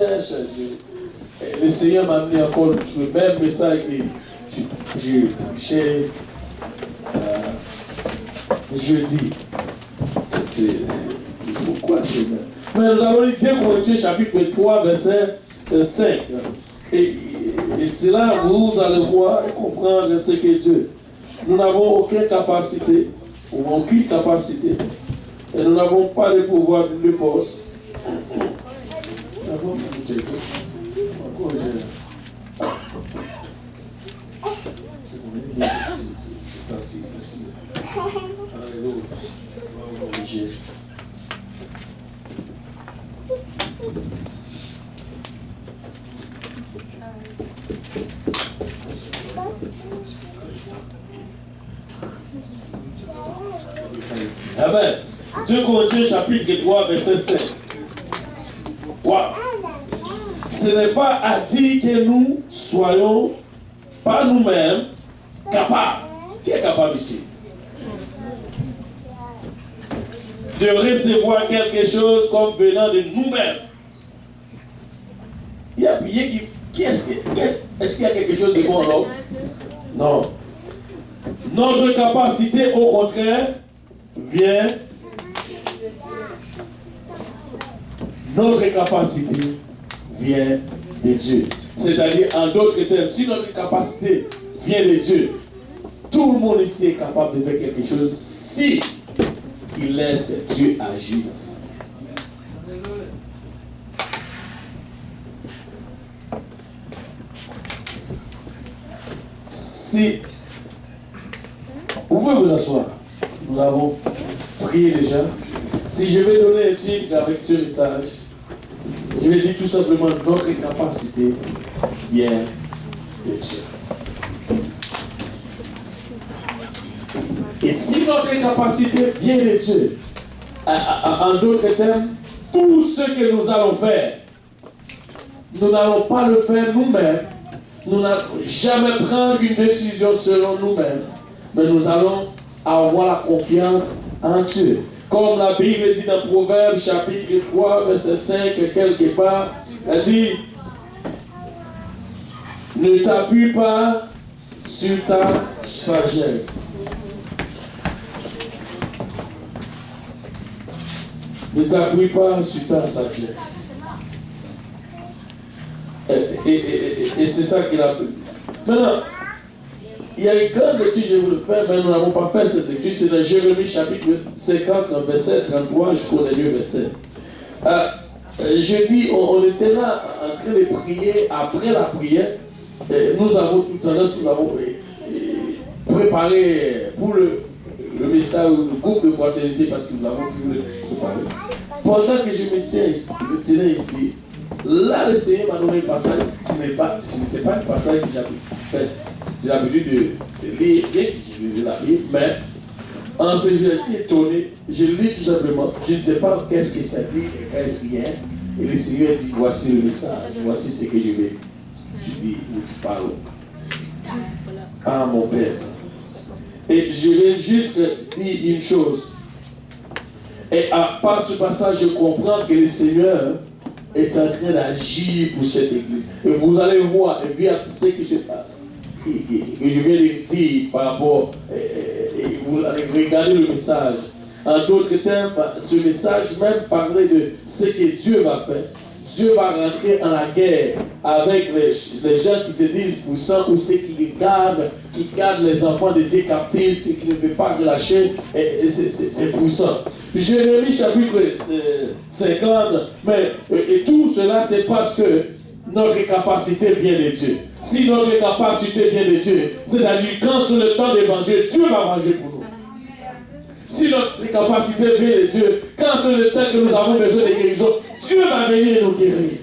Le Seigneur m'a amené encore sur le même message que j'ai jeudi. Pourquoi Seigneur? Mais nous allons lire 2 Corinthiens chapitre 3, verset 5. Et c'est là où vous allez voir et comprendre ce que Dieu. Nous n'avons aucune capacité, et nous n'avons pas le pouvoir de force. C'est ainsi. Alléluia. Jésus. Amen. 2 Corinthiens chapitre 3, verset 5. Wow. Ce n'est pas à dire que nous soyons pas nous-mêmes capables. Qui est capable ici? De recevoir quelque chose comme venant de nous-mêmes. Il y a qui est-ce qu'il y a quelque chose de bon là? Non. Notre capacité, au contraire, vient. Notre capacité vient de Dieu. C'est-à-dire, en d'autres termes, si notre capacité vient de Dieu, tout le monde ici est capable de faire quelque chose si il laisse Dieu agir dans sa vie. Si vous pouvez vous asseoir, nous avons prié déjà. Si je vais donner un titre avec ce message, je vais dire tout simplement notre capacité vient de Dieu. Et si notre capacité vient de Dieu, en d'autres termes, tout ce que nous allons faire, nous n'allons pas le faire nous-mêmes. Nous n'allons jamais prendre une décision selon nous-mêmes, mais nous allons avoir la confiance en Dieu. Comme la Bible dit dans Proverbes chapitre 3, verset 5, quelque part, elle dit, ne t'appuie pas sur ta sagesse. Ne t'appuie pas sur ta sagesse. Et c'est ça qu'il a dit. Maintenant, il y a une grande lecture, je vous le fais, mais nous n'avons pas fait cette lecture. C'est dans Jérémie chapitre 50, verset 33 jusqu'au dernier verset. Jeudi, on était là en train de prier. Après la prière, nous avons tout à l'heure, nous avons préparé pour le message, le groupe de fraternité, parce que nous l'avons toujours préparé. Pendant que je me tenais ici, là, le Seigneur m'a donné un passage. Ce n'était pas un passage que j'avais fait. J'ai l'habitude de lire, bien que je lisais la Bible, mais en ce jour, j'étais étonné. Je lis tout simplement. Je ne sais pas qu'est-ce que ça dit et qu'est-ce qu'il y a. Et le Seigneur dit, voici le message, voici ce que je vais. Tu dis ou tu parles. Ah, mon Père. Et je vais juste dire une chose. Et par ce passage, je comprends que le Seigneur est en train d'agir pour cette église. Et vous allez voir et voir ce qui se passe. Et je vais le dire par rapport, vous allez regarder le message. En d'autres termes, ce message même parlait de ce que Dieu va faire. Dieu va rentrer en la guerre avec les gens qui se disent puissants ou ceux qui gardent les enfants de Dieu captifs, ceux qui ne veulent pas relâcher. C'est puissant. Jérémie chapitre 50, mais et tout cela c'est parce que notre capacité vient de Dieu. Si notre capacité vient de Dieu, c'est-à-dire quand c'est le temps de manger, Dieu va manger pour nous. Si notre capacité vient de Dieu, quand c'est le temps que nous avons besoin de guérison, Dieu va venir nous guérir.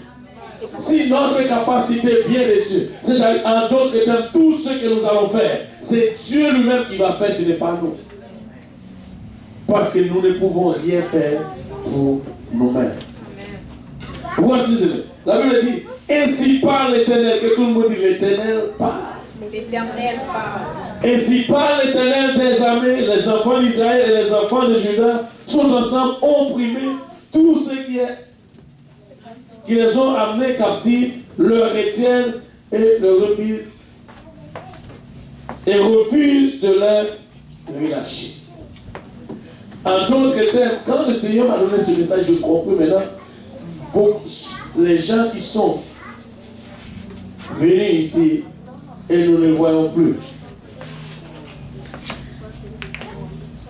Si notre capacité vient de Dieu, c'est-à-dire en d'autres termes, tout ce que nous allons faire, c'est Dieu lui-même qui va faire, ce n'est pas nous. Parce que nous ne pouvons rien faire pour nous-mêmes. Voici la Bible dit, ainsi parle l'Éternel, que tout le monde dit l'Éternel parle. L'Éternel parle. Ainsi parle l'Éternel des armées, les enfants d'Israël et les enfants de Juda sont ensemble opprimés, tout ce qui les ont amenés captifs leur retiennent et refusent de les relâcher. En d'autres termes, quand le Seigneur m'a donné ce message, je comprends maintenant pour les gens qui sont venus ici et nous ne les voyons plus.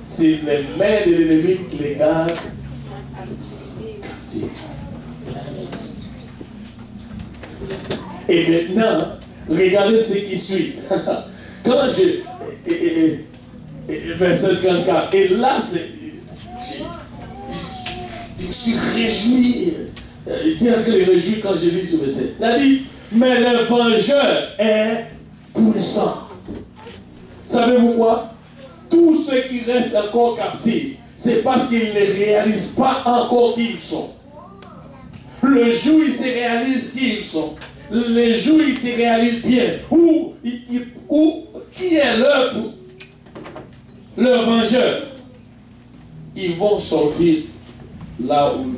C'est les mains de l'ennemi qui les gardent captifs. Et maintenant, regardez ce qui suit. Quand verset 34, et là, je suis réjoui. J'étais en train de me réjouir quand j'ai lu ce verset. Il a dit, mais le vengeur est puissant. Savez-vous quoi? Tous ceux qui restent encore captifs, c'est parce qu'ils ne réalisent pas encore qui ils sont. Le jour où ils se réalisent qui ils sont, les jours où ils se réalisent bien, qui est leur vengeur, ils vont sortir là où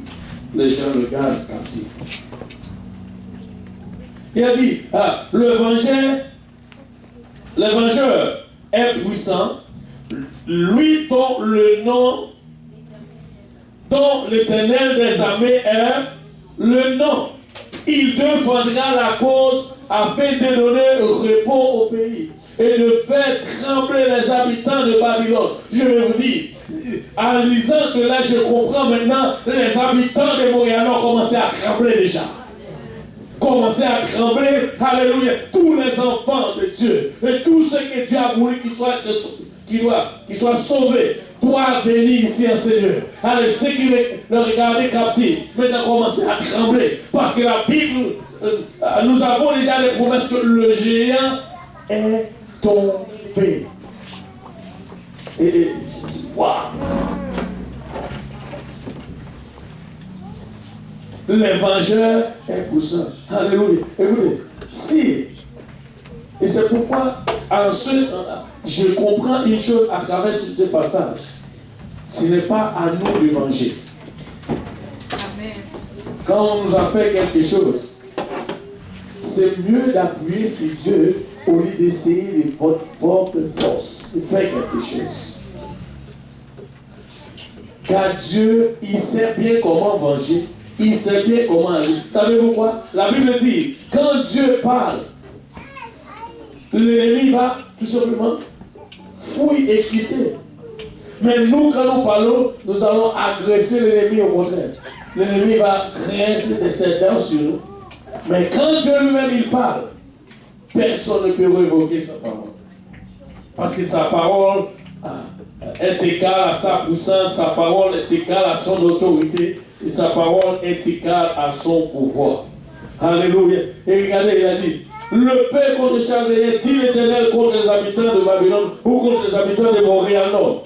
les gens le gardent captif. Il a dit, le vengeur est puissant, lui dont le nom, dont l'Éternel des armées est le nom. Il défendra la cause afin de donner repos au pays et de faire trembler les habitants de Babylone. Je vais vous dire, en lisant cela, je comprends maintenant, les habitants de Montréal ont commencé à trembler déjà. Commencer à trembler, alléluia, tous les enfants de Dieu et tous ceux que Dieu a voulu qu'ils soient sauvés, doivent venir ici à Seigneur. Allez, ceux qui le regardaient captifs, maintenant commencent à trembler, parce que la Bible, nous avons déjà les promesses que le géant est tombé. Et waouh! L'évangile est puissant. Alléluia. Écoutez, si, et c'est pourquoi, ensuite, je comprends une chose à travers ce passage. Ce n'est pas à nous de manger. Amen. Quand on nous a fait quelque chose, c'est mieux d'appuyer sur Dieu au lieu d'essayer de votre propre force de faire quelque chose. Car Dieu, il sait bien comment venger. Il sait bien comment agir. Savez-vous quoi? La Bible dit, quand Dieu parle, l'ennemi va tout simplement fouiller et quitter. Mais nous, quand nous parlons, nous allons agresser l'ennemi au contraire. L'ennemi va grincer de ses dents sur nous. Mais quand Dieu lui-même il parle, personne ne peut révoquer sa parole. Parce que sa parole est égale à sa puissance, sa parole est égale à son autorité, et sa parole est égale à son pouvoir. Alléluia. Et regardez, il a dit, le paix contre le Chaldéen, dit l'Éternel contre les habitants de Babylone ou contre les habitants de Montréal-Nord.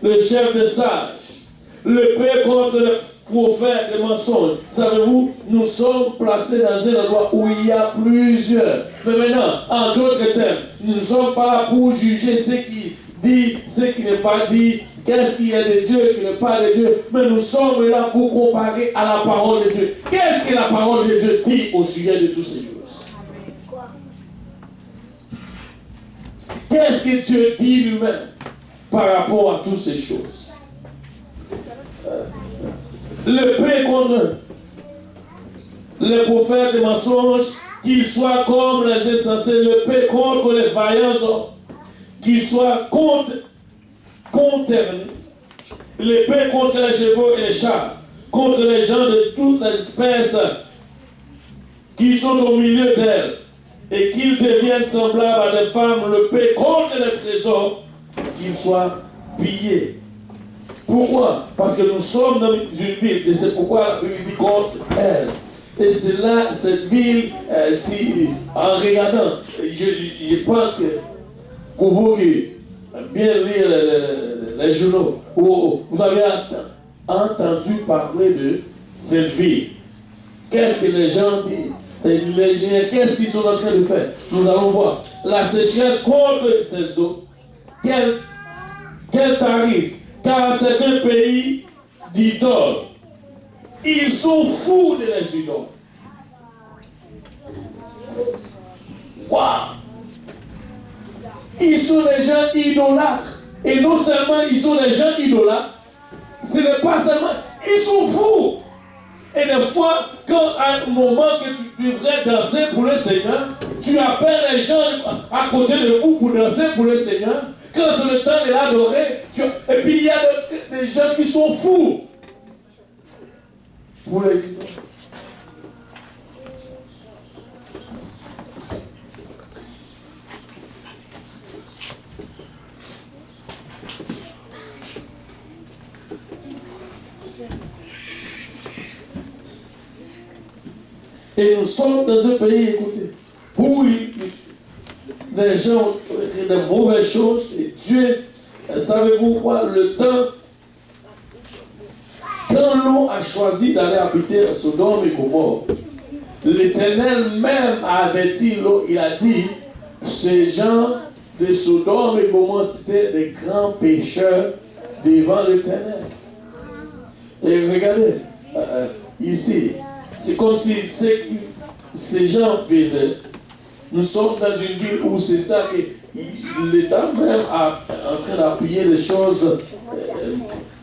Le chef des sages, le paix contre les prophètes des mensonges. Savez-vous, nous sommes placés dans un endroit où il y a plusieurs. Mais maintenant, en d'autres termes, nous ne sommes pas là pour juger ce qui dit, ce qui n'est pas dit, qu'est-ce qui est de Dieu, qui n'est pas de Dieu. Mais nous sommes là pour comparer à la parole de Dieu. Qu'est-ce que la parole de Dieu dit au sujet de toutes ces choses? Qu'est-ce que Dieu dit lui-même par rapport à toutes ces choses? Le paix contre les prophètes des mensonges, qu'ils soient comme les insensés, le paix contre les vaillants hommes, qu'ils soient conterminés, le paix contre les chevaux et les chars, contre les gens de toutes les espèces qui sont au milieu d'elles, et qu'ils deviennent semblables à des femmes, le paix contre les trésors, qu'ils soient pillés. Pourquoi? Parce que nous sommes dans une ville, et c'est pourquoi la Bible dit contre elle. Et c'est là, cette ville, en regardant, je pense que pour vous bien lire les journaux, vous avez entendu parler de cette ville. Qu'est-ce que les gens disent? Les gens, qu'est-ce qu'ils sont en train de faire? Nous allons voir. La sécheresse contre ces eaux. Quel tarif? Car c'est un pays d'idoles. Ils sont fous de les idoles. Waouh! Ils sont des gens idolâtres. Et non seulement ils sont des gens idolâtres, ce n'est pas seulement, ils sont fous. Et des fois, quand à un moment que tu devrais danser pour le Seigneur, tu appelles les gens à côté de vous pour danser pour le Seigneur. Quand c'est le temps de l'adorer, et puis il y a des gens qui sont fous. Vous les dites. Et nous sommes dans un pays, écoutez, où les gens ont de mauvaises choses. Et Dieu, savez-vous quoi, le temps, quand l'on a choisi d'aller habiter à Sodome et Gomorrhe, l'Éternel même a averti l'eau, il a dit, ces gens de Sodome et Gomorrhe, c'était des grands pécheurs devant l'Éternel. Et regardez, ici, c'est comme si ces gens faisaient. Nous sommes dans une ville où c'est ça que l'État même est en train d'appuyer les choses,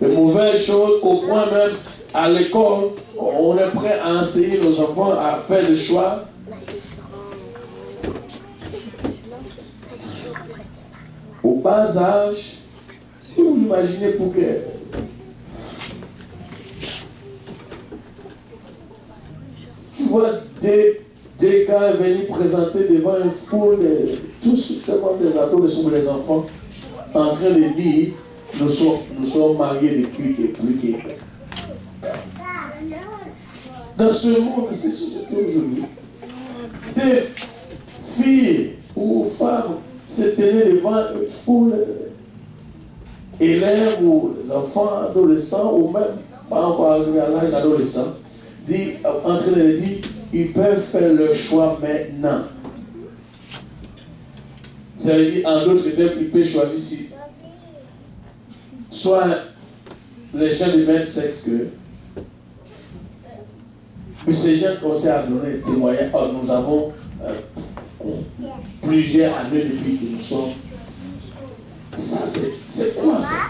les mauvaises choses, au point même à l'école, on est prêt à enseigner nos enfants à faire le choix. Au bas âge, vous imaginez pour que tu vois des gars venir présenter devant une foule, tous seulement des ados, des enfants, en train de dire nous sommes mariés depuis plus que. Dans ce monde, c'est ce que aujourd'hui, des filles ou femmes se tenaient devant une foule, élèves ou les enfants, adolescents, ou même pas encore arrivés à l'âge d'adolescent, en train de dire, ils peuvent faire leur choix maintenant. Ça veut dire, en d'autres termes, ils peuvent choisir si soit les gens du même sexe que. Mais ces gens commencent à donner des témoignages. Oh, nous avons plusieurs années depuis que nous sommes. Ça, c'est quoi ça?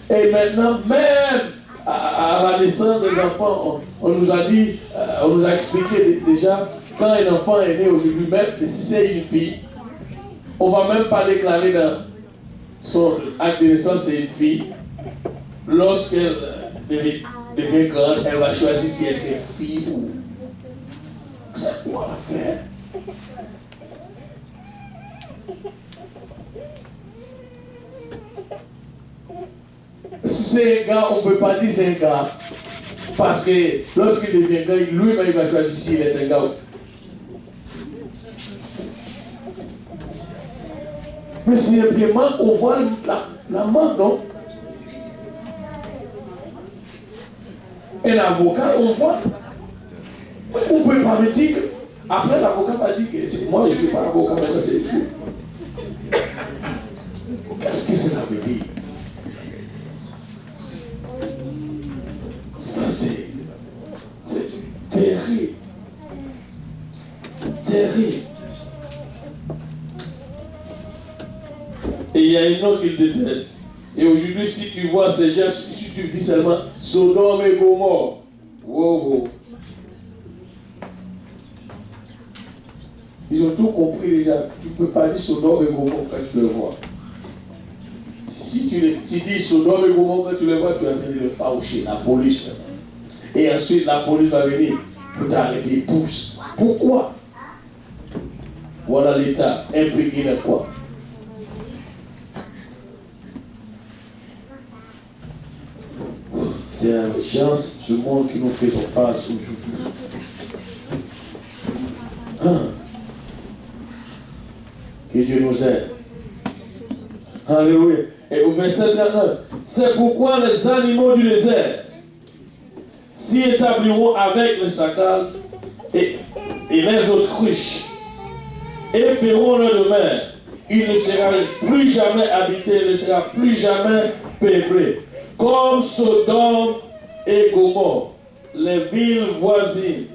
Et maintenant, même à la naissance des enfants, on nous a dit, on nous a expliqué déjà, quand un enfant est né aujourd'hui, même si c'est une fille, on ne va même pas déclarer dans son acte de naissance c'est une fille. Lorsqu'elle devient grande, elle va choisir si elle est fille ou. C'est quoi l'affaire? Si c'est un gars, on ne peut pas dire c'est un gars. Parce que lorsqu'il devient gars, lui-même il va choisir s'il est un gars. Mais si il manque, on voit la manque, non? Un avocat, on voit. On ne peut pas me dire. Après, l'avocat va dire que moi, je ne suis pas avocat, maintenant c'est Dieu. Qu'est-ce que cela veut dire? Ça, c'est terrible. Terrible. Et il y a une autre qu'il déteste. Et aujourd'hui, si tu vois ces gens, si tu dis seulement Sodome et Gomorre, wow. Ils ont tout compris déjà. Tu ne peux pas dire Sodome et Gomorre quand tu le vois. Si tu dis Sodome et Gomorre quand tu le vois, tu es en train de le faucher, la police. Et ensuite, la police va venir pour t'arrêter, pousse. Pourquoi? Voilà l'État impliqué dans quoi? C'est un chance, ce monde qui nous fait son face aujourd'hui. Que Dieu nous aide. Alléluia. Et au verset 39, c'est pourquoi les animaux du désert s'y établiront avec les chacals et les autruches et feront leur demeure. Il ne sera plus jamais habité, il ne sera plus jamais peuplé. Comme Sodome et Gomorre, les villes voisines,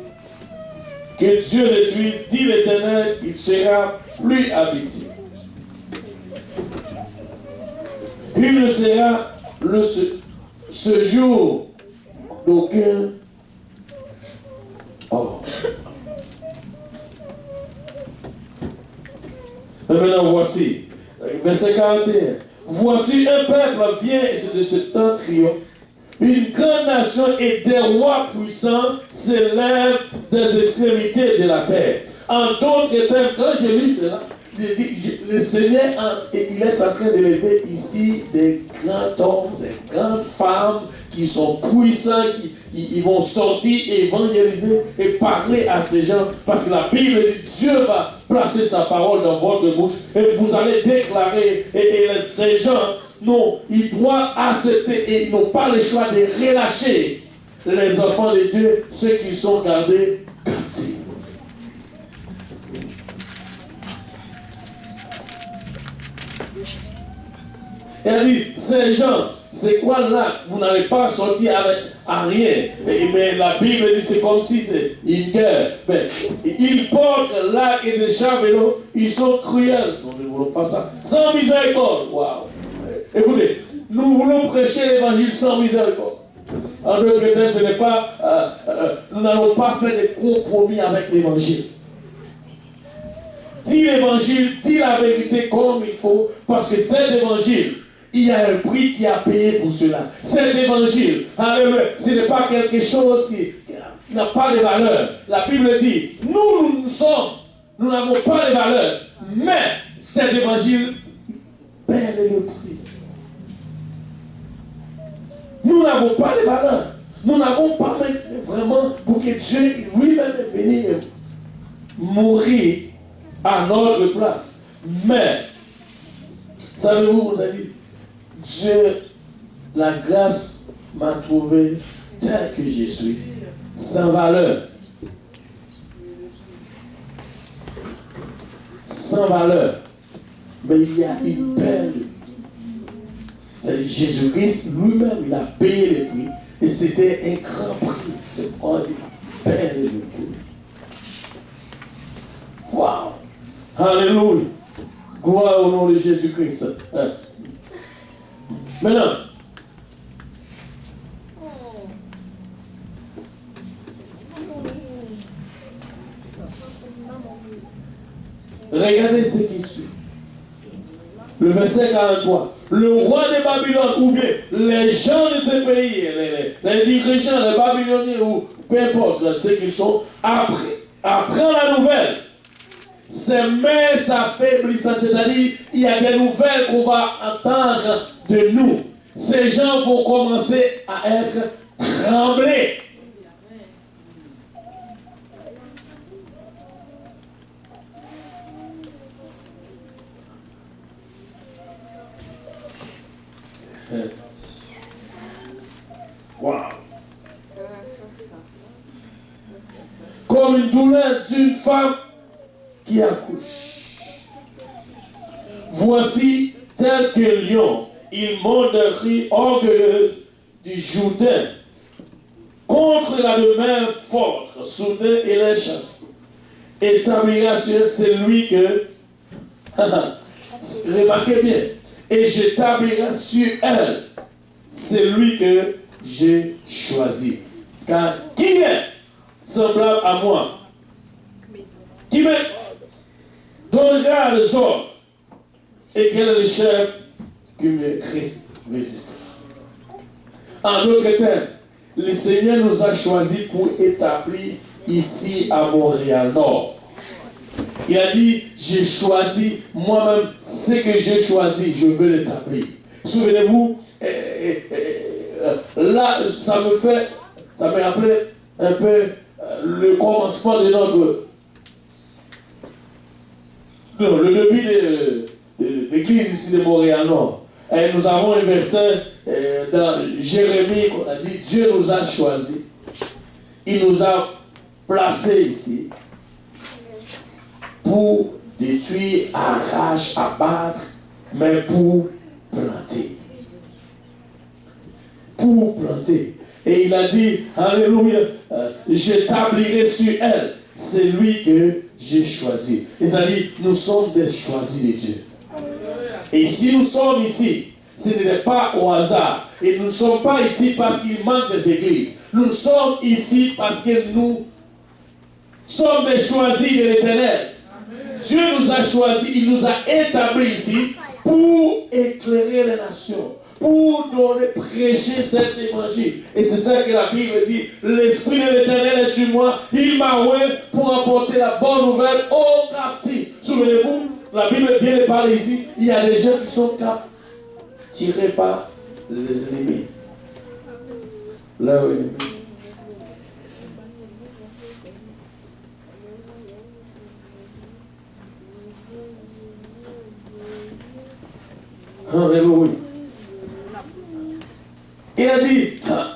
que Dieu détruit, dit l'Éternel, il sera plus habiter. Il ne sera ce jour d'aucun or. Maintenant, voici, verset 41. Voici un peuple vient et de ce temps triomphe. Une grande nation et des rois puissants s'élèvent des extrémités de la terre. En d'autres termes, quand je lis cela, le Seigneur il est en train d'élever ici des grands hommes, des grandes femmes qui sont puissants, qui vont sortir et évangéliser et parler à ces gens. Parce que la Bible dit Dieu va placer sa parole dans votre bouche et vous allez déclarer. Et ces gens, non, ils doivent accepter et ils n'ont pas le choix de relâcher les enfants de Dieu, ceux qui sont gardés captifs. Elle dit, ces gens, c'est quoi là? Vous n'allez pas sortir avec à rien. Mais la Bible dit, c'est comme si c'est une guerre. Mais ils portent l'arc et des chavelots, ils sont cruels. Nous ne voulons pas ça. Sans miséricorde. Waouh. Écoutez, nous voulons prêcher l'évangile sans miséricorde. En d'autres termes, ce n'est pas, nous n'allons pas faire des compromis avec l'évangile. Dis l'évangile, dis la vérité comme il faut, parce que cet évangile, il y a un prix qui a payé pour cela. Cet évangile, alléluia, ce n'est pas quelque chose qui n'a pas de valeur. La Bible dit, nous n'avons pas de valeur, mais cet évangile paie le prix. Nous n'avons pas de valeur. Nous n'avons pas vraiment pour que Dieu lui-même est venu mourir à notre place. Mais, savez-vous, vous avez dit, Dieu, la grâce m'a trouvé tel que je suis, sans valeur. Sans valeur. Mais il y a une belle. C'est-à-dire Jésus-Christ lui-même, il a payé le prix. Et c'était un grand prix. C'est quoi il paye le prix. Waouh! Alléluia! Gloire au nom de Jésus-Christ. Maintenant, regardez ce qui suit. Le verset 43. Le roi de Babylone, ou bien les gens de ce pays, les dirigeants, les Babyloniens, ou peu importe ce qu'ils sont, apprend la nouvelle. Ses mains s'affaiblissent, c'est-à-dire il y a des nouvelles qu'on va entendre de nous. Ces gens vont commencer à être tremblés. Wow. Comme une douleur d'une femme qui accouche. Voici, tel que lion, il monterie orgueilleuse du Jourdain contre la demeure forte, soudain et les chasse. Établira sur celui que, remarquez bien, et j'établirai sur elle celui que j'ai choisi. Car qui est semblable à moi? Qui me donnera les ordres? Et quel est le chef qui me résiste? En d'autres termes, le Seigneur nous a choisis pour établir ici à Montréal-Nord. Il a dit, j'ai choisi, moi-même, ce que j'ai choisi, je veux l'établir. Souvenez-vous, là, ça me rappelait un peu le commencement de le début de l'église ici de Montréal-Nord. Et nous avons un verset dans Jérémie qu'on a dit, Dieu nous a choisis. Il nous a placés ici pour détruire, arracher, abattre, mais pour planter. Pour planter. Et il a dit, alléluia, j'établirai sur elle c'est lui que j'ai choisi. C'est-à-dire, nous sommes des choisis de Dieu. Et si nous sommes ici, ce n'est pas au hasard. Et nous ne sommes pas ici parce qu'il manque des églises. Nous sommes ici parce que nous sommes des choisis de l'Éternel. Dieu nous a choisis, il nous a établis ici pour éclairer les nations, pour donner, prêcher cet évangile. Et c'est ça que la Bible dit, l'Esprit de l'Éternel est sur moi, il m'a oint pour apporter la bonne nouvelle aux captifs. Souvenez-vous, la Bible vient de parler ici, il y a des gens qui sont tirés par les ennemis. Leurs ennemis. Alléluia. Il a dit,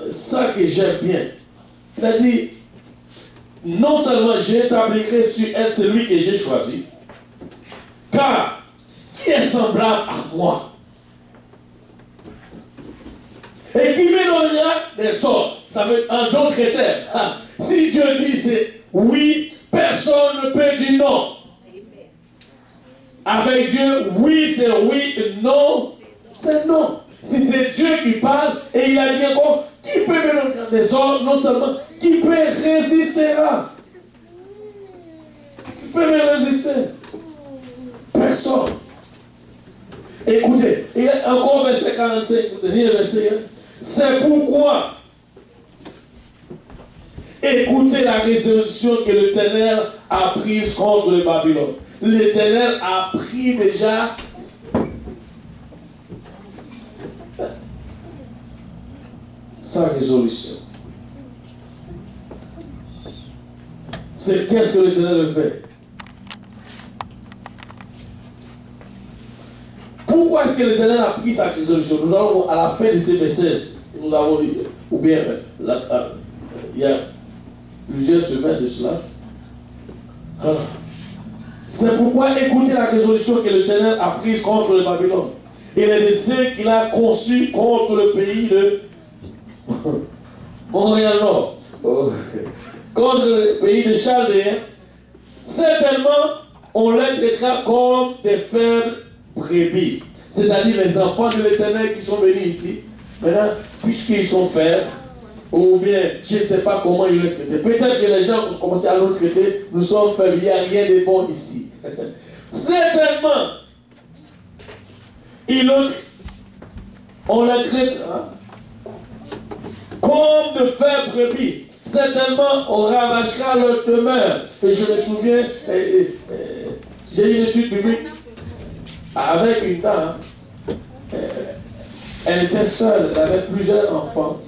ça que j'aime bien. Il a dit, non seulement j'établirai sur elle celui que j'ai choisi, car qui est semblable à moi et qui me donnera des ordres. Ça veut en d'autres termes. Si Dieu dit c'est oui, personne ne peut dire non. Avec Dieu, oui c'est oui, non c'est non. Si c'est Dieu qui parle, et il a dit encore, qui peut me donner des ordres, non seulement, qui peut résistera. Qui peut me résister? Personne. Écoutez, il y a encore verset 45, dernier verset. C'est pourquoi, écoutez la résolution que l'Éternel a prise contre le Babylone. L'Éternel a pris déjà sa résolution. C'est qu'est-ce que l'Éternel fait? Pourquoi est-ce que l'Éternel a pris sa résolution? Nous allons à la fin de ces versets, nous avons lu, ou bien il y a plusieurs semaines de cela. C'est pourquoi écoutez la résolution que l'Éternel a prise contre le Babylone et les desseins qu'il a conçus contre le pays de Montréal-Nord, contre le pays de Chaldéens. Certainement, on les traitera comme des faibles brebis, c'est-à-dire les enfants de l'Éternel qui sont venus ici. Maintenant, puisqu'ils sont faibles, ou bien je ne sais pas comment ils les traiter. Peut-être que les gens ont commencé à nous traiter, nous sommes faibles, il n'y a rien de bon ici. Certainement, on les traite comme de faibles brebis. Certainement, on ravagera leur demeure. Et je me souviens, j'ai eu une étude biblique avec une dame. Elle était seule, elle avait plusieurs enfants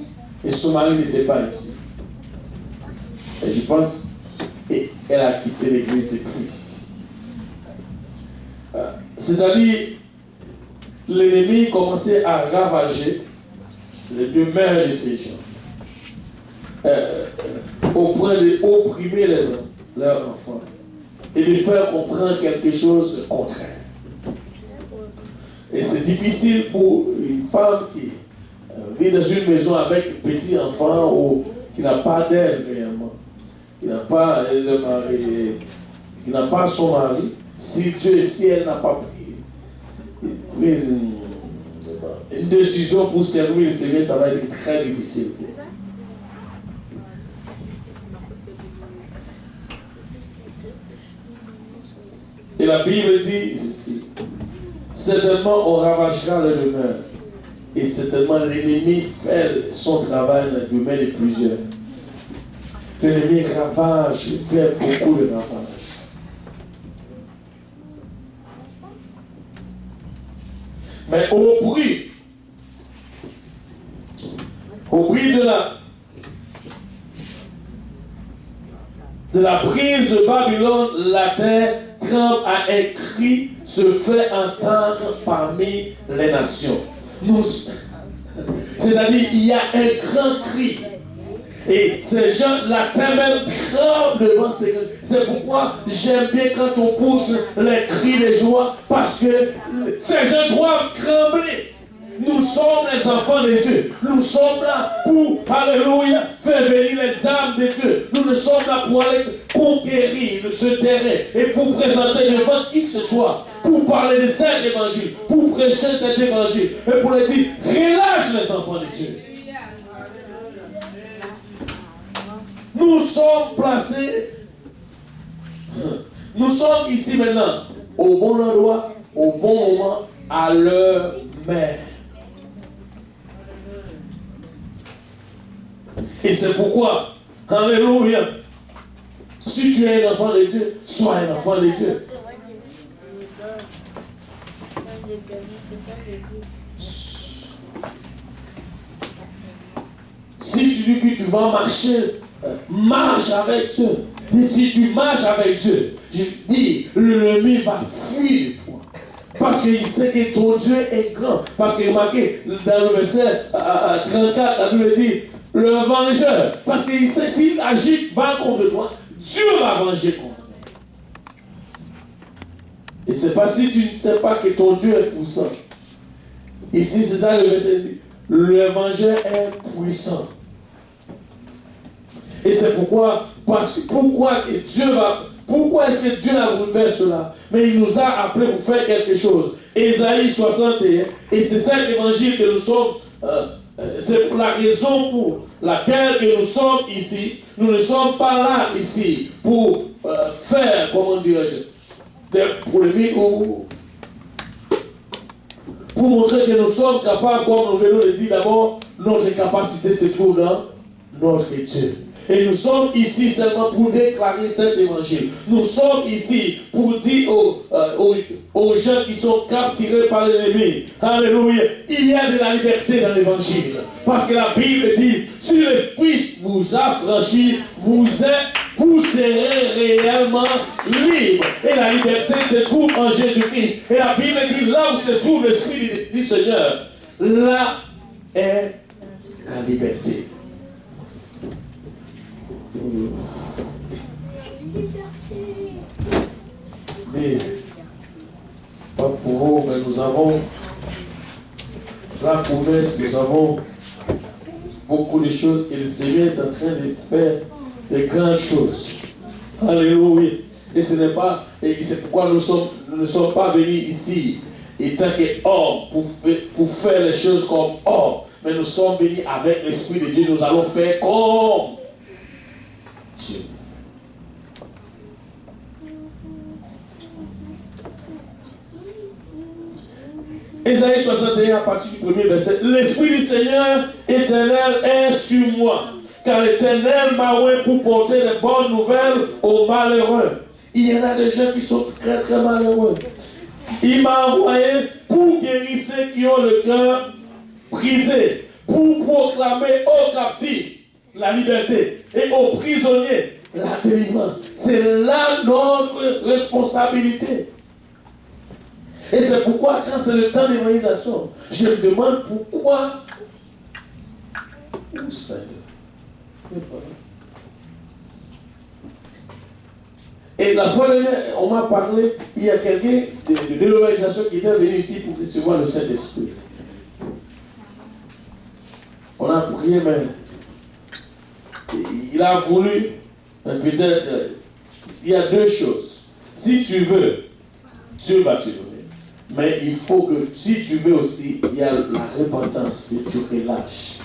et son mari n'était pas ici. Et je pense qu'elle a quitté l'église depuis. C'est-à-dire, l'ennemi commençait à ravager les demeures de ces gens, au point d'opprimer leurs enfants et de faire comprendre quelque chose de contraire. Et c'est difficile pour une femme qui vit dans une maison avec un petit enfant ou qui n'a pas d'aide réellement, qui n'a pas le mari, qui n'a pas son mari. Si Dieu, si elle n'a pas pris une décision pour servir le Seigneur, ça va être très difficile. Et la Bible dit ceci: certainement on ravagera le demeure, et certainement l'ennemi fait son travail dans le demeure de plusieurs. L'ennemi ravage, il fait beaucoup de ravage. Mais au prix de la prise de Babylone, la terre tremble, à un cri se fait entendre parmi les nations. C'est-à-dire, il y a un grand cri. Et ces gens, la terre même tremble devant ces cris. C'est pourquoi j'aime bien quand on pousse les cris de joie, parce que ces gens doivent trembler. Nous sommes les enfants de Dieu. Nous sommes là pour, alléluia, faire venir les âmes de Dieu. Nous ne sommes là pour aller conquérir ce terrain et pour présenter devant qui que ce soit, pour parler de cet évangile, pour prêcher cet évangile et pour leur dire, relâche les enfants de Dieu. Nous sommes placés, nous sommes ici maintenant, au bon endroit, au bon moment, à l'heure même. Et c'est pourquoi, alléluia, si tu es un enfant de Dieu, sois un enfant de Dieu. Si tu dis que tu vas marcher, marche avec Dieu. Et si tu marches avec Dieu, je dis, l'ennemi va fuir de toi. Parce qu'il sait que ton Dieu est grand. Parce qu'il est marqué dans le verset 34, la Bible dit, le vengeur. Parce qu'il sait que s'il agit mal contre toi, Dieu va venger contre toi. Et c'est pas si tu ne sais pas que ton Dieu est puissant. Ici, c'est ça le verset dit. Le vengeur est puissant. Et c'est pourquoi est-ce que Dieu a voulu faire cela? Mais il nous a appelés pour faire quelque chose. Ésaïe 61, et c'est cet évangile que nous sommes, c'est la raison pour laquelle que nous sommes ici. Nous ne sommes pas là ici pour faire, comment dirais-je, des polémiques ou pour montrer que nous sommes capables, comme nous venons de dire d'abord, notre capacité se trouve dans notre Dieu. Et nous sommes ici seulement pour déclarer cet évangile. Nous sommes ici pour dire aux gens qui sont capturés par l'ennemi, alléluia, il y a de la liberté dans l'évangile. Parce que la Bible dit, si le Christ vous a franchi, vous serez réellement libre. Et la liberté se trouve en Jésus-Christ. Et la Bible dit, là où se trouve l'Esprit du Seigneur, là est la liberté. Mais c'est pas pour vous, mais nous avons la promesse, nous avons beaucoup de choses et le Seigneur est en train de faire de grandes choses. Alléluia. Et ce n'est pas, et c'est pourquoi nous ne sommes pas venus ici étant qu'hommes pour faire les choses comme hommes, mais nous sommes venus avec l'Esprit de Dieu, nous allons faire comme Dieu. Ésaïe 61 à partir du premier verset. L'Esprit du Seigneur éternel est sur moi, car l'Éternel m'a oint pour porter les bonnes nouvelles aux malheureux. Il y en a des gens qui sont très très malheureux. Il m'a envoyé pour guérir ceux qui ont le cœur brisé, pour proclamer aux captifs la liberté et aux prisonniers la délivrance. C'est là notre responsabilité. Et c'est pourquoi quand c'est le temps d'évangélisation, je me demande pourquoi. Où ça? Et la fois dernière, on m'a parlé, il y a quelqu'un de l'organisation qui était venu ici pour recevoir le Saint-Esprit. On a prié, mais il a voulu, peut-être, il y a deux choses. Si tu veux, Dieu va te donner. Mais il faut que, si tu veux aussi, il y a la repentance que tu relâches.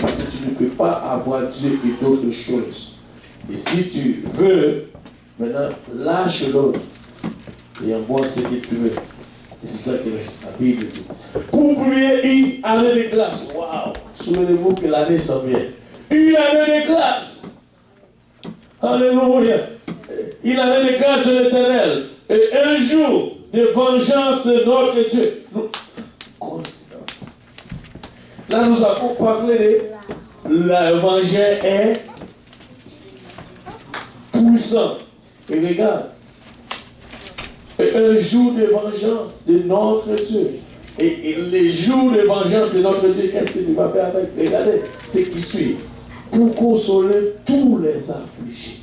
Parce que tu ne peux pas avoir Dieu et d'autres choses. Et si tu veux, maintenant, lâche l'autre. Et envoie ce que tu veux. Et c'est ça que la Bible dit. Pour prier une année de grâce. Waouh! Souvenez-vous que l'année s'en vient. Une année de grâce. Alléluia. Une année de grâce de l'Éternel. Et un jour de vengeance de notre Dieu. Constance. Là, nous avons parlé de l'évangile est puissant. Et regarde. Et un jour de vengeance de notre Dieu. Et les jours de vengeance de notre Dieu, qu'est-ce qu'il va faire avec? Regardez ce qui suit. Pour consoler tous les affligés.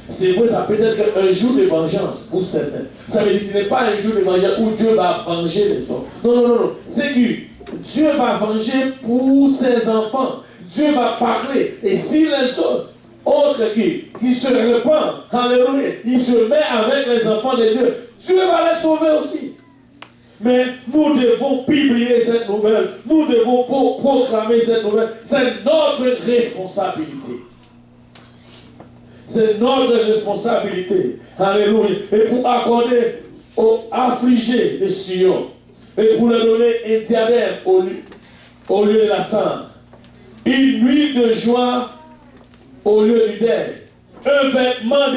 C'est vrai, ça peut être un jour de vengeance pour certains. Ça veut dire que ce n'est pas un jour de vengeance où Dieu va venger les hommes. Non, non, non, non. C'est que Dieu va venger pour ses enfants. Dieu va parler. Et si les autres qui se répandent, alléluia, ils se mettent avec les enfants de Dieu, Dieu va les sauver aussi. Mais nous devons publier cette nouvelle. Nous devons proclamer cette nouvelle. C'est notre responsabilité. C'est notre responsabilité. Alléluia. Et pour accorder aux affligés de Sion, et pour leur donner un diadème au lieu de la cendre, une nuit de joie au lieu du deuil, un vêtement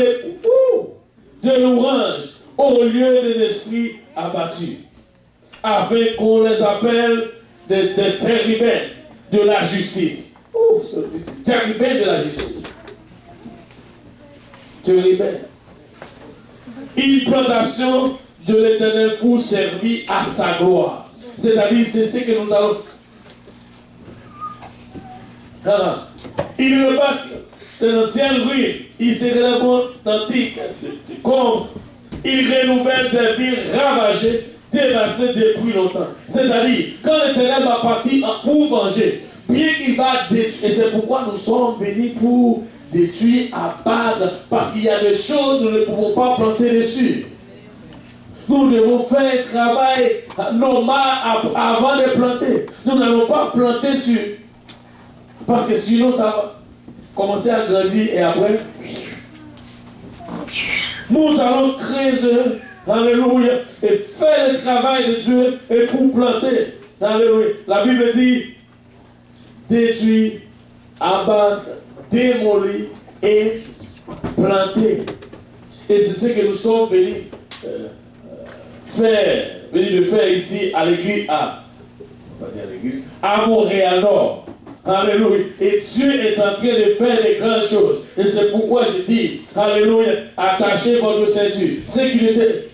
de louange au lieu d'un esprit abattu, afin qu'on les appelle des térubins de la justice. Térubins de la justice. Térubins. Une plantation de l'Éternel pour servir à sa gloire. C'est-à-dire, c'est ce que nous allons. Il rebâtit l'ancienne ruine, il se relève d'antiques comme il renouvelle des villes ravagées, dévastées depuis longtemps. C'est-à-dire, quand l'Éternel va partir pour venger, bien qu'il va détruire, et c'est pourquoi nous sommes bénis pour détruire, abattre, parce qu'il y a des choses que nous ne pouvons pas planter dessus. Nous devons faire un travail normal avant de planter. Nous n'allons pas planter sur. Parce que sinon, ça va commencer à grandir et après. Nous allons creuser, alléluia, et faire le travail de Dieu et pour planter. Alléluia. La Bible dit détruire, abattre, démolir et planter. Et c'est ce que nous sommes venus de faire ici à l'église à Montréal-Nord. Alléluia. Et Dieu est en train de faire des grandes choses. Et c'est pourquoi je dis, alléluia, attachez votre ceinture. C'est qu'il n'était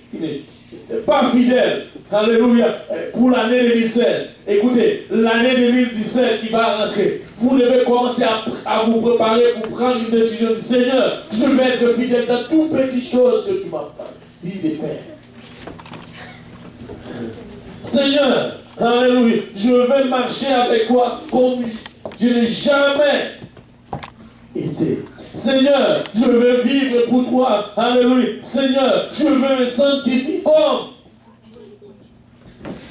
pas fidèle, alléluia, pour l'année 2016. Écoutez, l'année 2017 qui va rentrer, vous devez commencer à vous préparer pour prendre une décision du Seigneur. Je vais être fidèle dans toutes petites choses que tu m'as dit de faire. Seigneur, alléluia, je vais marcher avec toi comme je n'ai jamais été. Seigneur, je veux vivre pour toi. Alléluia. Seigneur, je veux me sanctifier comme.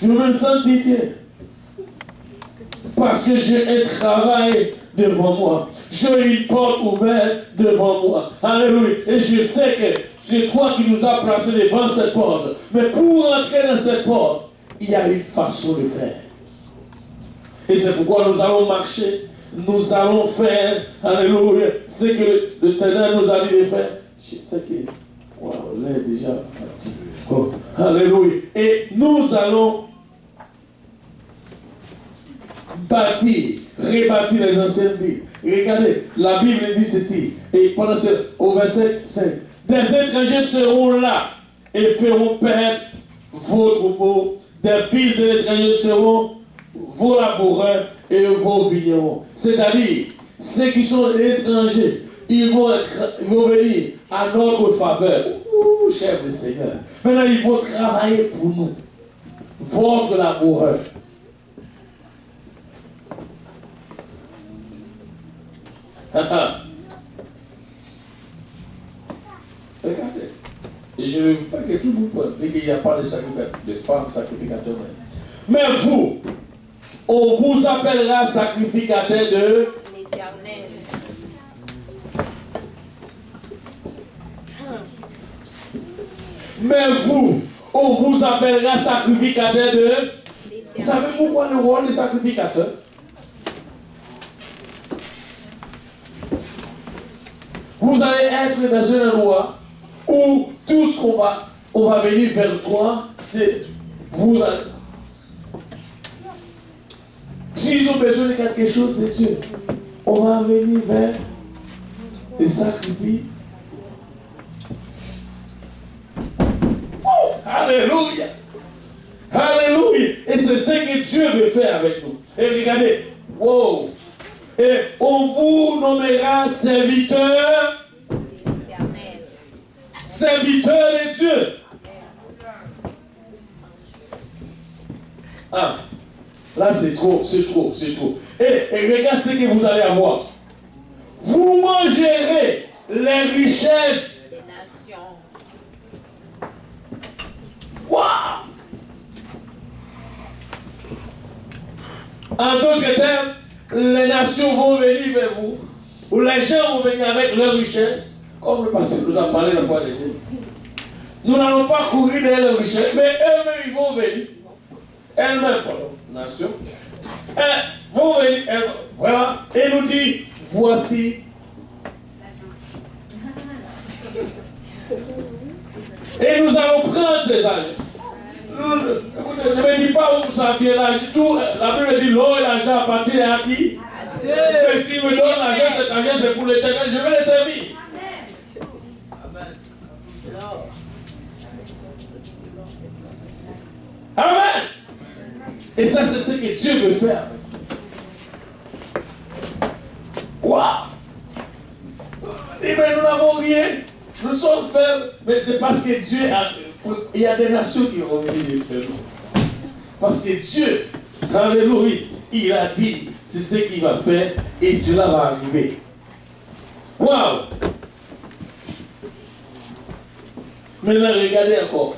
Je veux me sanctifier. Parce que j'ai un travail devant moi. J'ai une porte ouverte devant moi. Alléluia. Et je sais que c'est toi qui nous as placés devant cette porte. Mais pour entrer dans cette porte, il y a une façon de faire. Et c'est pourquoi nous allons marcher, nous allons faire, alléluia, ce que l'Éternel nous a dit de faire. Je sais que, wow, là est déjà parti. Oh, alléluia. Et nous allons bâtir, rebâtir les anciennes villes. Regardez, la Bible dit ceci, et pendant au verset 5, des étrangers seront là et feront perdre vos troupeaux, des fils de l'étranger seront vos laboureurs et vos vignerons. C'est-à-dire, ceux qui sont étrangers, ils vont venir à notre faveur. Ouh, cher le Seigneur. Maintenant, ils vont travailler pour nous. Votre laboureur. Regardez. Et je ne veux pas que tout le monde pense qu'il n'y a pas de femmes sacrificateurs. Mais vous, on vous appellera sacrificateur de l'Éternel. Mais vous, on vous appellera sacrificateur de l'Éternel. Vous savez pourquoi le rôle des sacrificateurs? Vous allez être dans un endroit où tout ce on va venir vers toi, c'est vous allez. S'ils ont besoin de quelque chose de Dieu, on va venir vers les sacrifices. Oh, alléluia! Alléluia! Et c'est ce que Dieu veut faire avec nous. Et regardez, wow! Et on vous nommera serviteur serviteurs de Dieu. Ah, là c'est trop, c'est trop, c'est trop. Et regarde ce que vous allez avoir. Vous mangerez les richesses des nations. Waouh! En d'autres termes, les nations vont venir vers vous, ou les gens vont venir avec leurs richesses, comme le passé nous a parlé la fois dernière. Nous n'allons pas courir derrière leurs richesses, mais eux-mêmes ils vont venir. Elles-mêmes, nation, vont venir, voilà, et nous dit, voici. Et nous allons prendre ces âges. Ne me dis pas où ça vient l'âge. La Bible dit l'or et l'argent appartiennent à qui? À Dieu. Mais s'il me donne l'argent, cet argent c'est pour l'éternel, je vais les servir. Amen. Amen. Et ça, c'est ce que Dieu veut faire. Waouh! Et bien, nous n'avons rien. Nous sommes faibles, mais c'est parce que Dieu a. Il y a des nations qui vont venir vers nous. Parce que Dieu, alléluia, il a dit, c'est ce qu'il va faire et cela va arriver. Waouh! Maintenant, regardez encore.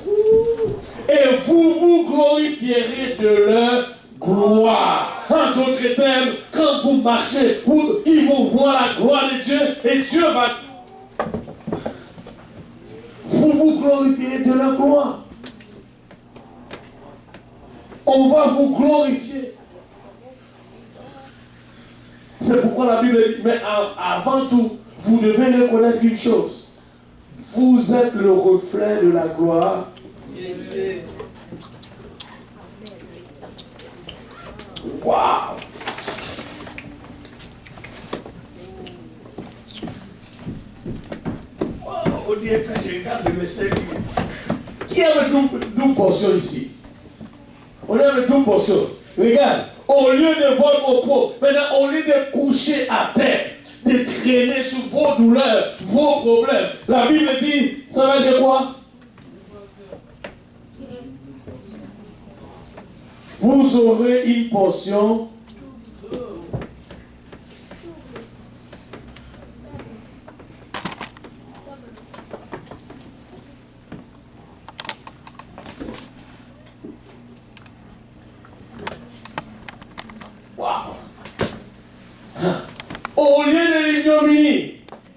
Et vous vous glorifierez de leur gloire. En d'autres termes, quand vous marchez, ils vont voir la gloire de Dieu et Dieu va. Vous vous glorifiez de la gloire. On va vous glorifier. C'est pourquoi la Bible dit, mais avant tout, vous devez reconnaître une chose. Vous êtes le reflet de la gloire de Dieu. Waouh! On dirait que je regarde le message. Qui a le double portion ici? On a le double portion. Regarde, au lieu de voler au pot, maintenant au lieu de coucher à terre, de traîner sous vos douleurs, vos problèmes, la Bible dit, ça va dire quoi? Vous aurez une portion. Au lieu de l'ignominie,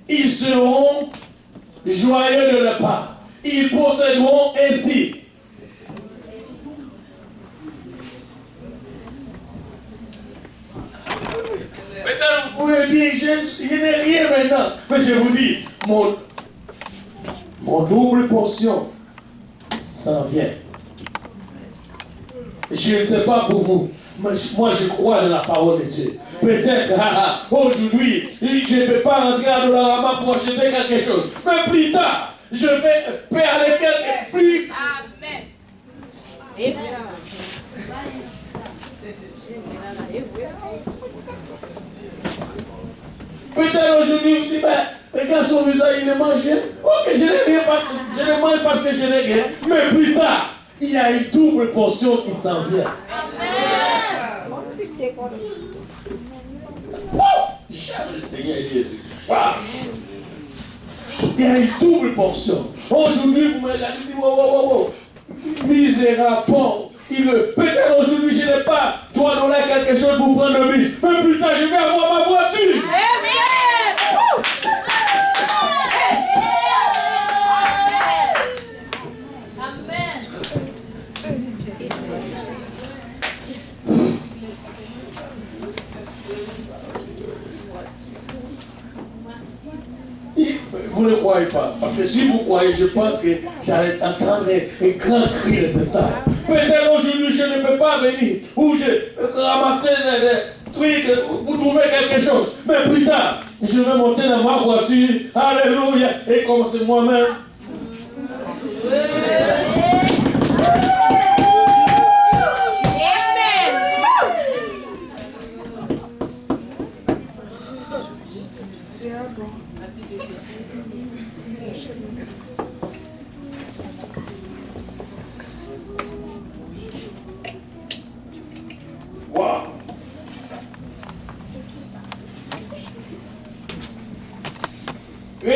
ils seront joyeux de leur part. Ils posséderont ainsi. Maintenant, vous pouvez dire, je n'ai rien maintenant. Mais je vous dis, mon double portion s'en vient. Je ne sais pas pour vous. Mais moi, je crois dans la parole de Dieu. Peut-être, aujourd'hui, je ne peux pas rentrer à Dollarama pour acheter quelque chose. Mais plus tard, je vais aller quelque plus. Amen. Et peut-être aujourd'hui, vous dites, regarde son visage, il ne mange rien. Ok, je ne mange parce que je n'ai rien. Mais plus tard, il y a une double portion qui s'en vient. Oh, j'aime le Seigneur Jésus. Wow. Il y a une double portion. Aujourd'hui, vous me regardez, wow. Misérable, bon. Peut-être aujourd'hui, je n'ai pas $3 quelque chose pour prendre le bus. Mais plus tard, je vais avoir ma voiture. Vous ne croyez pas. Parce que si vous croyez, je pense que j'allais entendre un grand cri, c'est ça. Peut-être aujourd'hui, je ne peux pas venir. Ou je ramasser des trucs pour trouver quelque chose. Mais plus tard, je vais monter dans ma voiture. Alléluia. Et commencer moi-même.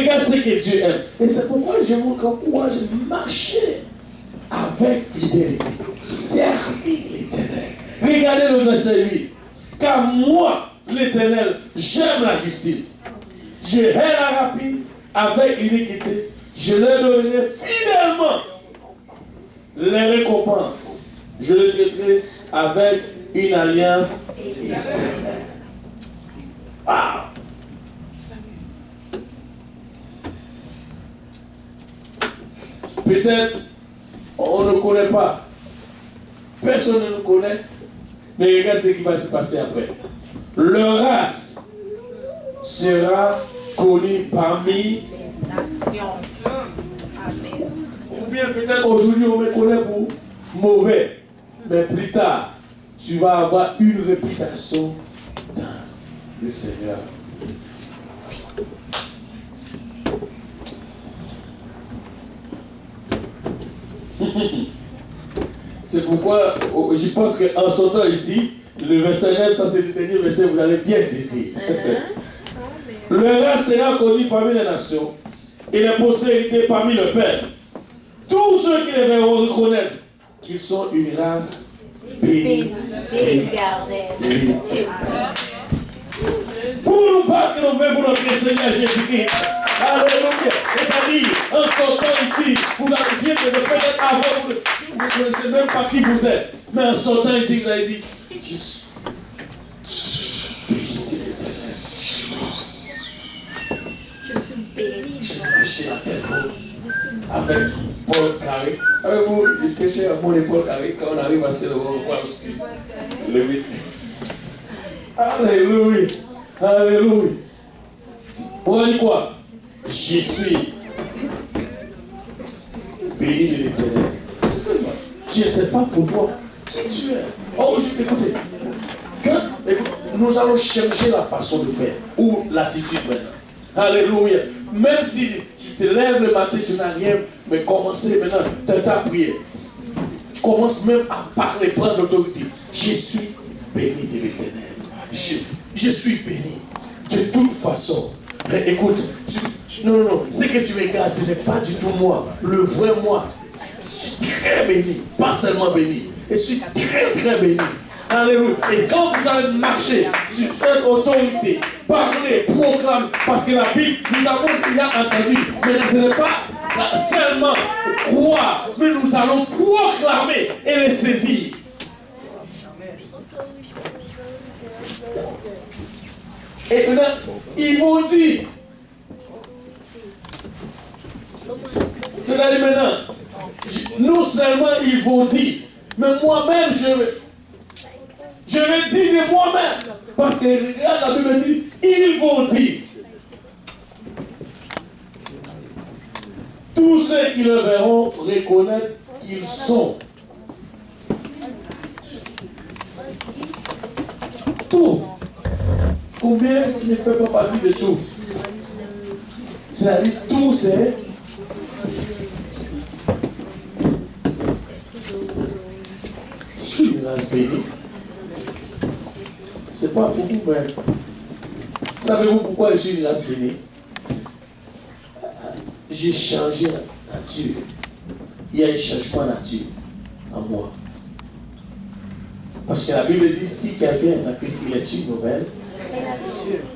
Regarde ce que Dieu aime. Et c'est pourquoi je vous encourage à marcher avec fidélité. Servir l'Éternel. Regardez le verset 8. Car moi, l'Éternel, j'aime la justice. Je hais la rapine avec l'iniquité. Je leur donnerai fidèlement les récompenses. Je le traiterai avec une alliance éternelle. Ah. Peut-être on ne connaît pas. Personne ne nous connaît. Mais regarde ce qui va se passer après. Leur race sera connue parmi les nations. Amen. ou bien peut-être aujourd'hui on me connaît pour mauvais. Mais plus tard, tu vas avoir une réputation dans le Seigneur. C'est pourquoi je pense qu'en sortant ici, le verset 9, ça c'est le dernier verset, vous allez bien saisir. Le reste sera connu parmi les nations et la postérité parmi le peuple. Tous ceux qui les verront reconnaître qu'ils sont une race bénie Éternelle. Pour nous battre nos mains pour notre Seigneur Jésus-Christ. Alléluia. C'est-à-dire, en sortant ici, vous allez dire que peut-être avant, vous ne connaissez même pas qui vous êtes. Mais en sortant ici, vous allez dire, je suis béni. j'ai marché la tête haute avec Paul Carré. Savez-vous, je prêchais à mon Paul Carré quand on arrive à se revoir aussi. Le 8. Alléluia. Alléluia. On dit quoi? Je suis béni de l'Éternel. Je ne sais pas pour toi qui tu es. Oh, écoutez. Nous allons changer la façon de faire ou l'attitude maintenant. Alléluia. Même si tu te lèves le matin, tu n'as rien, mais commencer maintenant dans ta prière. Tu commences même à parler, prendre l'autorité. Je suis béni de l'Éternel. Je suis béni. De toute façon. Mais écoute, non, ce que tu regardes, ce n'est pas du tout moi. Le vrai moi. Je suis très béni. Pas seulement béni. Je suis très très béni. Alléluia. Et quand vous allez marcher sur cette autorité, parler, proclamer, parce que la Bible, nous avons déjà entendu, mais ce n'est pas seulement croire, mais nous allons proclamer et les saisir. Et maintenant, ils vont dire, c'est-à-dire maintenant, non seulement ils vont dire, mais moi-même je le dis de moi-même. Parce que regarde, la Bible dit, ils vont dire. Tous ceux qui le verront reconnaître qu'ils sont. Tout. Combien qui ne fait pas partie de tout? C'est-à-dire tout, c'est. Je suis une race bénie. C'est pas pour vous, mais savez-vous pourquoi je suis une race bénie? J'ai changé la nature. Il y a un changement de nature en moi. Parce que la Bible dit si quelqu'un est en Christ, il est une nouvelle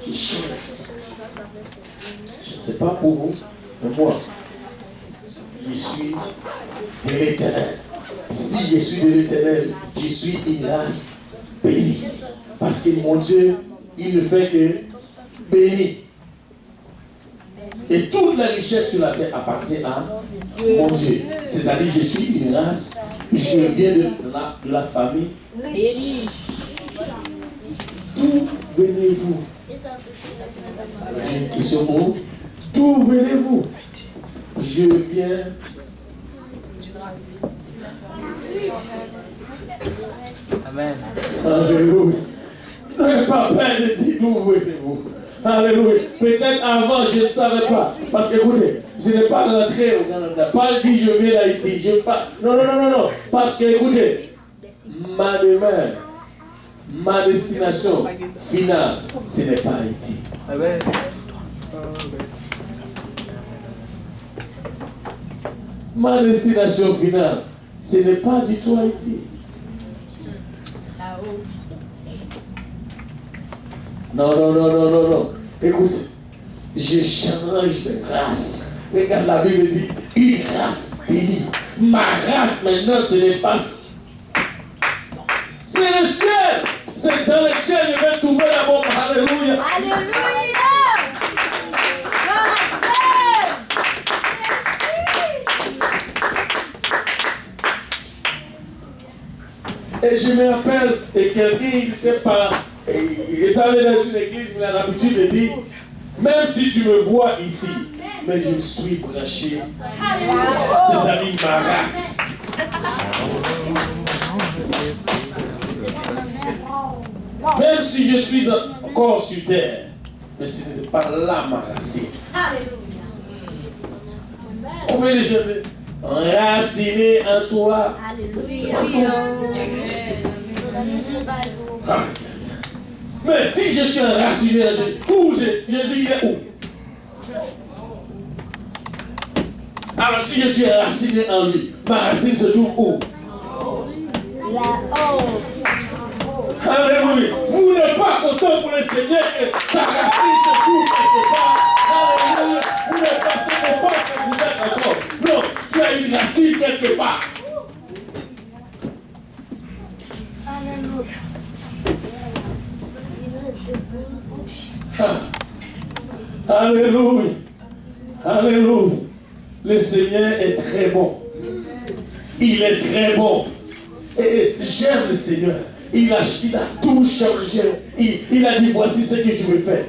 qui change. Je ne sais pas pour vous, mais moi, je suis de l'Éternel. Si je suis de l'Éternel, je suis une race bénie. Parce que mon Dieu, il ne fait que bénir. Et toute la richesse sur la terre appartient à mon Dieu. C'est-à-dire, je suis une race, je viens de la famille. D'où venez-vous? J'ai une question pour vous. D'où venez-vous? Je viens. Amen. Alléluia. N'ayez pas peur de dire d'où venez-vous. Alléluia. Peut-être avant, je ne savais pas. Parce que écoutez, je n'ai pas rentré au Canada. Pas dit je viens d'Haïti. Non. Parce que écoutez, ma demeure, ma destination finale, ce n'est pas Haïti. Amen. Ma destination finale, ce n'est pas du tout Haïti. Là-haut. Non. Écoute, je change de race. Regarde, la Bible dit une race bénie. Ma race maintenant, ce n'est pas. C'est le ciel. C'est dans le ciel que je vais trouver l'amour. Alléluia. Alléluia. Et je me rappelle, et quelqu'un, il est allé dans une église, mais il a l'habitude de dire, même si tu me vois ici, mais je me suis branché, c'est-à-dire ma race. Même si je suis encore sur terre, mais ce n'est pas là ma racine. On peut les chanter. Enraciné en toi. Mais si je suis enraciné en Jésus, où Jésus il est où? Alors si je suis enraciné en lui, ma racine se trouve où? Alléluia. Vous n'êtes pas content pour le Seigneur et ta racine se trouve quelque part. Alléluia. Vous n'êtes pas, ce n'est pas ce que vous êtes encore. Non, tu as une racine quelque part. Alléluia. Alléluia. Le Seigneur est très bon. Il est très bon. Et j'aime le Seigneur. Il a tout changé. Il a dit, voici ce que je vais faire.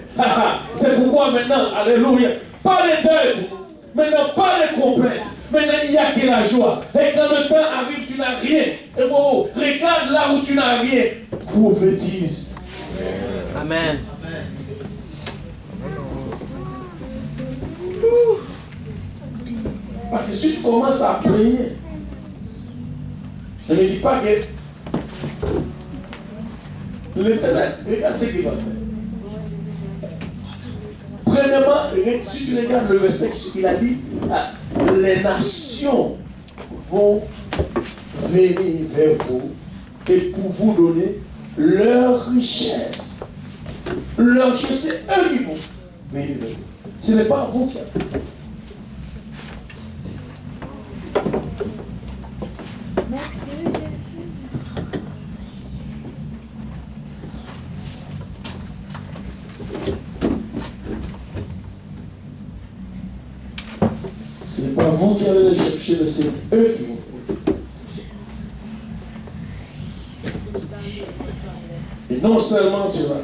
C'est pourquoi maintenant, alléluia, pas de deuil. Maintenant, pas de complète. Maintenant, il n'y a que la joie. Et quand le temps arrive, tu n'as rien. Et bon, regarde là où tu n'as rien. Prophétise. Amen. Parce que si tu commences à prier, je ne dis pas que l'Éternel, regarde ce qu'il va faire. Premièrement, si tu regardes le verset, il a dit, les nations vont venir vers vous et pour vous donner leur richesse. Leur richesse, c'est eux qui vont venir vers vous. Ce n'est pas vous qui avez. Merci Jésus. Ce n'est pas vous qui allez les chercher, mais c'est eux qui vont. Et non seulement cela,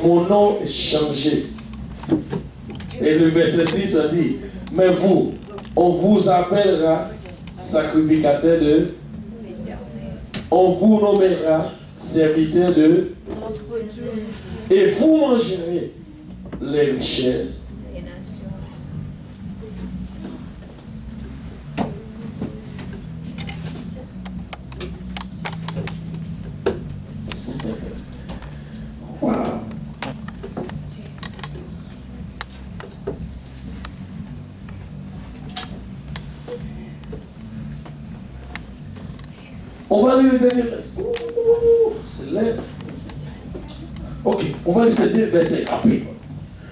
mon nom est changé. Et le verset 6 a dit, mais vous, on vous appellera sacrificateur de, on vous nommera serviteur de, et vous mangerez les richesses. Wow. On va lire le dernier verset. C'est lève. Ok, on va lire ce dernier verset rapide.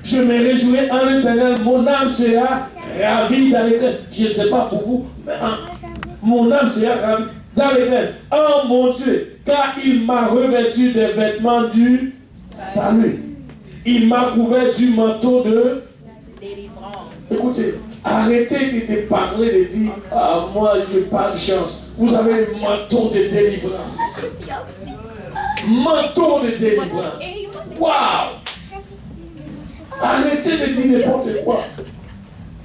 Je me réjouis en l'Éternel, mon âme sera ravie d'allégresse. Je ne sais pas pour vous, mais mon âme sera ravie d'allégresse. Oh mon Dieu, car il m'a revêtu des vêtements du salut. Il m'a couvert du manteau de Délivrance. Écoutez, arrêtez de parler, de dire, ah, moi, je n'ai pas de chance. Vous avez un manteau de délivrance. Manteau de délivrance. Waouh! Arrêtez de dire n'importe quoi.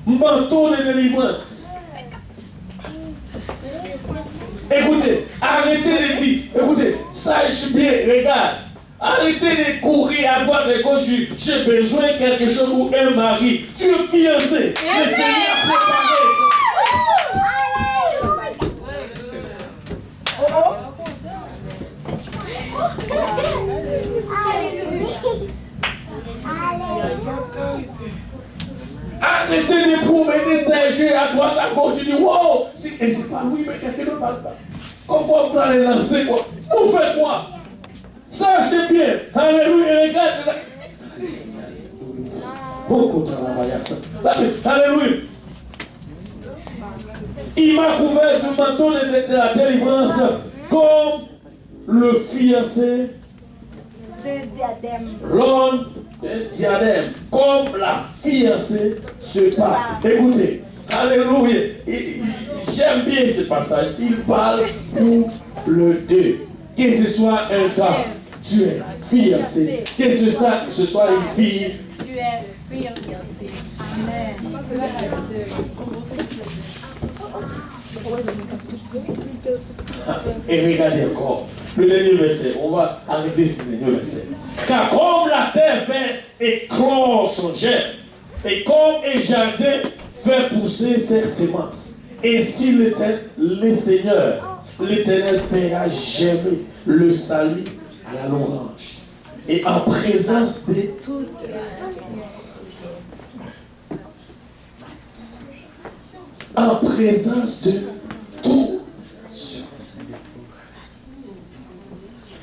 Manteau de délivrance. Écoutez, arrêtez de dire, écoutez, sache bien, regarde. Arrêtez de courir à droite et gauche. J'ai besoin de quelque chose ou un mari. Tu es fiancé. Le Seigneur a préparé. Arrêtez de promener ces jeux à droite droite, à gauche, je dis, wow, et c'est pas oui, mais quelqu'un ne parle pas. Comment vous allez lancer quoi? Vous faites quoi? Sachez bien, alléluia, regarde. Beaucoup de travail à ça. Alléluia. Il m'a couvert du manteau de la délivrance comme le fiancé l'homme de diadème, comme la fiancée se part. Écoutez, alléluia. J'aime bien ce passage. Il parle pour le deux. Que ce soit un gars, tu es fiancé. Que ce soit une fille, Tu es fiancé. Amen. et regardez encore. Le dernier verset, on va arrêter ce dernier verset. Car comme la terre fait éclore son germe, et comme un jardin fait pousser ses semences, ainsi le Seigneur, l'Éternel fera germer le salut à l'orange. Et en présence de toutes en présence de tout.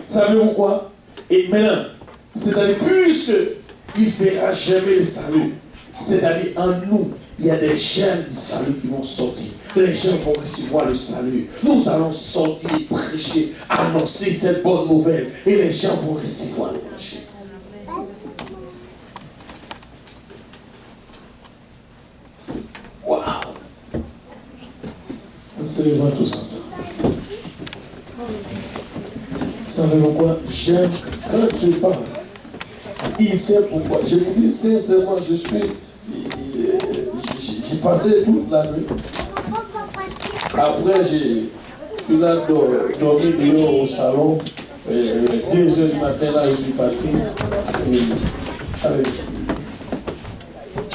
Savez-vous quoi? Et maintenant, c'est-à-dire, puisque il fera jamais le salut, c'est-à-dire en nous, il y a des germes du salut qui vont sortir. Les gens vont recevoir le salut. Nous allons sortir, prêcher, annoncer cette bonne nouvelle. Et les gens vont recevoir l'évangile. Waouh! Célébrons tous ensemble. Savez-vous quoi? J'aime quand tu parles. Il sait pourquoi. Je vous dis sincèrement, j'ai passé toute la nuit. Après, je suis là dormi dehors au salon. 2 heures du matin, là, je suis parti.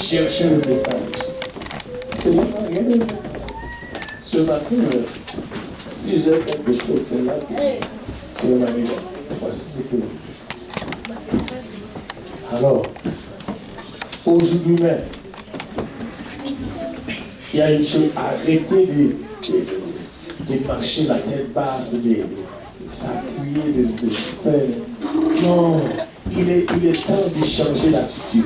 Chercher le message. C'est là, regardez. Ce matin, si j'ai quelque chose, c'est là que c'est ma vie. Voici ce que. Alors, aujourd'hui même, il y a une chose, arrêtez de marcher la tête basse, de s'appuyer, de faire. Non, il est temps de changer l'attitude.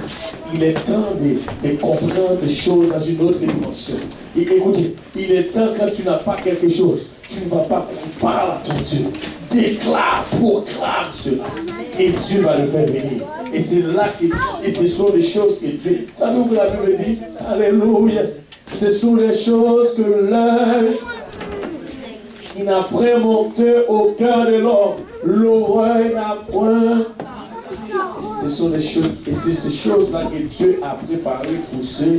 Il est temps de comprendre les choses dans une autre dimension. Et écoutez, il est temps quand tu n'as pas quelque chose, tu ne vas pas parler à ton Dieu. Déclare, proclame cela. Et Dieu va le faire venir. Et c'est là que ce sont les choses que Dieu. Savez-vous que la Bible dit? Alléluia. Ce sont les choses que l'œil qui n'a point monté au cœur de l'homme. L'oreille n'a point. Ce sont des choses, et c'est ces choses-là que Dieu a préparées pour ceux